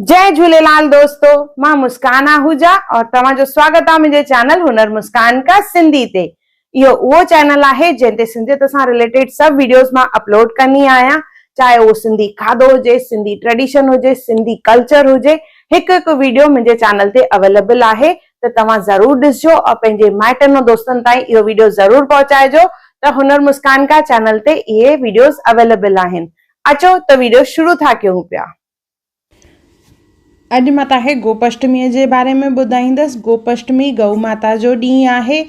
जय झूलेलाल दोस्तों, मां मुस्कान आहूजा और तव्हांजो स्वागत आहे मुंहिंजे चैनल हुनर मुस्कान का सिंधी ते। इहो उहो चैनल आहे जंहिं सिंधियत सां रिलेटेड सभु वीडियोस मां अपलोड कंदी आहियां, चाहे उहो सिंधी खाधो हुजे, सिंधी ट्रेडिशन हुजे, सिंधी कल्चर हुजे। हिकु हिकु वीडियो मुंहिंजे चैनल ते अवेलेबल आहे, त तव्हां ज़रूर ॾिसजो और पंहिंजे माइटनि ऐं दोस्तनि ताईं इहो वीडियो ज़रूर पहुचाइजो त हुनर मुस्कान का चैनल ते इहे वीडियोस अवेलेबल आहिनि। अचो त वीडियो शुरू था कयूं पिया। अॼु मां तव्हांखे गोपाष्टमीअ जे बारे में ॿुधाईंदसि। गोपाष्टमी गऊ माता जो ॾींहुं आहे।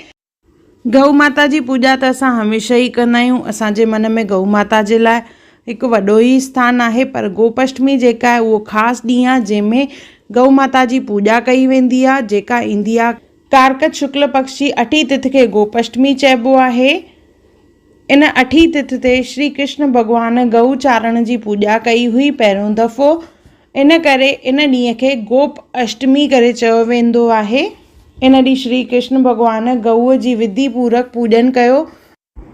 गऊ माता जी पूॼा त असां हमेशह ई कंदा आहियूं। असांजे मन में गऊ माता जे लाइ हिकु वॾो ई स्थान आहे, पर गोपाष्टमी जेका आहे उहो ख़ासि ॾींहुं आहे जंहिंमें गऊ माता जी पूॼा कई वेंदी आहे, जेका ईंदी आहे कार्तिक शुक्ल पक्ष जी 8 तिथि खे गोपाष्टमी चइबो आहे। इन 8 तिथि ते श्री कृष्ण भॻवानु गऊ चारण जी पूॼा कई हुई पहिरियों दफ़ो। इन करे इन ॾींहं खे गोप अष्टमी करे चयो वेंदो आहे। इन ॾींहुं श्री कृष्ण भॻवानु गऊअ जी विधि पूर्वक पूॼन कयो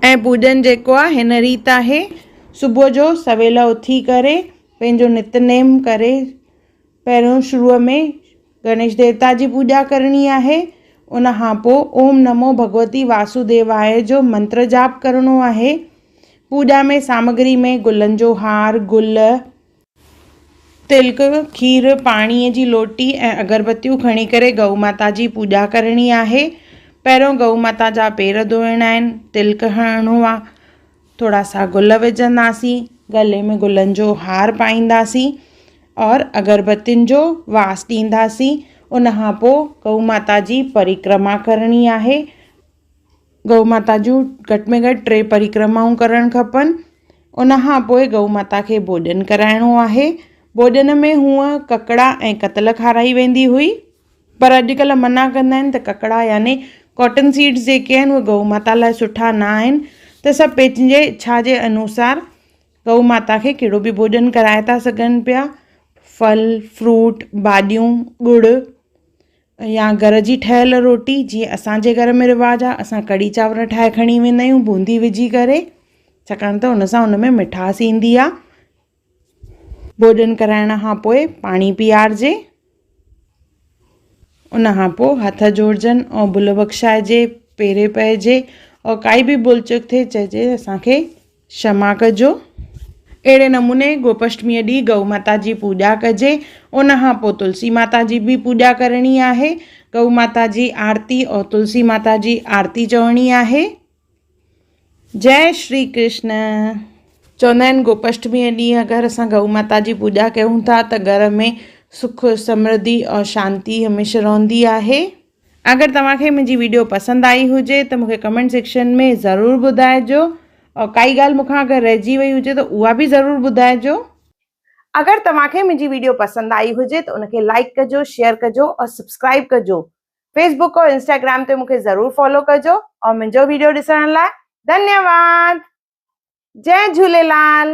ऐं पूॼन जेको आहे हिन रीति आहे। सुबुह जो सवेल उथी करे पंहिंजो नितनेम करे पहिरियों शुरूअ में गणेश देवता जी पूॼा करणी आहे। उन खां पोइ ओम नमो भगवती वासुदेवाय जो मंत्र जाप करणो आहे। पूॼा में सामग्री में गुलनि जो हार, गुल, तिलक, खीर, पाणीअ जी लोटी ऐं अगरबत्तियूं खणी करे गऊ माता जी पूॼा करणी आहे। पहिरियों गऊ माता जा पेर धोइणा आहिनि, तिलक हणणो आहे, थोरा सा गुल विझंदासीं, गले में गुलनि जो हार पाईंदासीं और अगरबत्तियुनि जो वास ॾींदासीं। उन खां पोइ गऊ माता जी परिक्रमा करणी आहे। गऊ माता जूं घटि में घटि 3 परिक्रमाऊं करणु खपनि। उन खां पोइ गऊ माता खे भोॼन कराइणो आहे। भोॼन में हूअं ककड़ा ऐं कतल खाराई वेंदी हुई, पर अॼुकल्ह मना कंदा आहिनि त ककड़ा यानी कॉटन सीड्स जेके आहिनि उहे गऊ माता लाइ सुठा न आहिनि। त सभु पंहिंजे इच्छा जे अनुसार गऊ माता खे कहिड़ो बि भोॼन कराए था सघनि पिया। फल, फ्रूट, भाॼियूं, गुड़ या घर जी ठहियल रोटी, जीअं असांजे घर में रिवाजु आहे, असां कढ़ी चांवर ठाहे खणी वेंदा आहियूं बूंदी विझी करे, छाकाणि त हुन सां हुन में मिठास ईंदी आहे। भोॼन कराइण खां पोइ पाणी पीआरिजे। उन खां पोइ हथ जोड़जनि ऐं भुल बख़्शाइजे, पेरे पइजे और काई बि भुल चुक थिए चइजे असांखे क्षमा कजो। अहिड़े नमूने गोपाष्टमीअ ॾींहुं गऊ माता जी पूॼा कजे। उन खां पोइ तुलसी माता जी बि पूॼा करणी आहे। गऊ माता जी आरती और तुलसी माता जी आरती चवणी आहे। जय श्री कृष्ण। चवंदा आहिनि गोपाष्टमीअ ॾींहुं अगरि असां गऊ माता जी पूॼा कयूं था त घर में सुख, समृद्धि और शांती हमेशह रहंदी आहे। अगरि तव्हांखे मुंहिंजी वीडियो पसंदि आई हुजे त मूंखे कमेंट सेक्शन में ज़रूरु ॿुधाइजो और काई ॻाल्हि मूंखां अगरि रहिजी वई हुजे त उहा बि ज़रूरु ॿुधाइजो। अगर तव्हांखे मुंहिंजी वीडियो पसंदि आई हुजे त उनखे लाइक कजो, शेयर कजो और सब्सक्राइब कजो। फेसबुक और इंस्टाग्राम ते मूंखे ज़रूर फॉलो कजो और मुंहिंजो वीडियो ॾिसण लाइ धन्यवाद। जय झूलेलाल।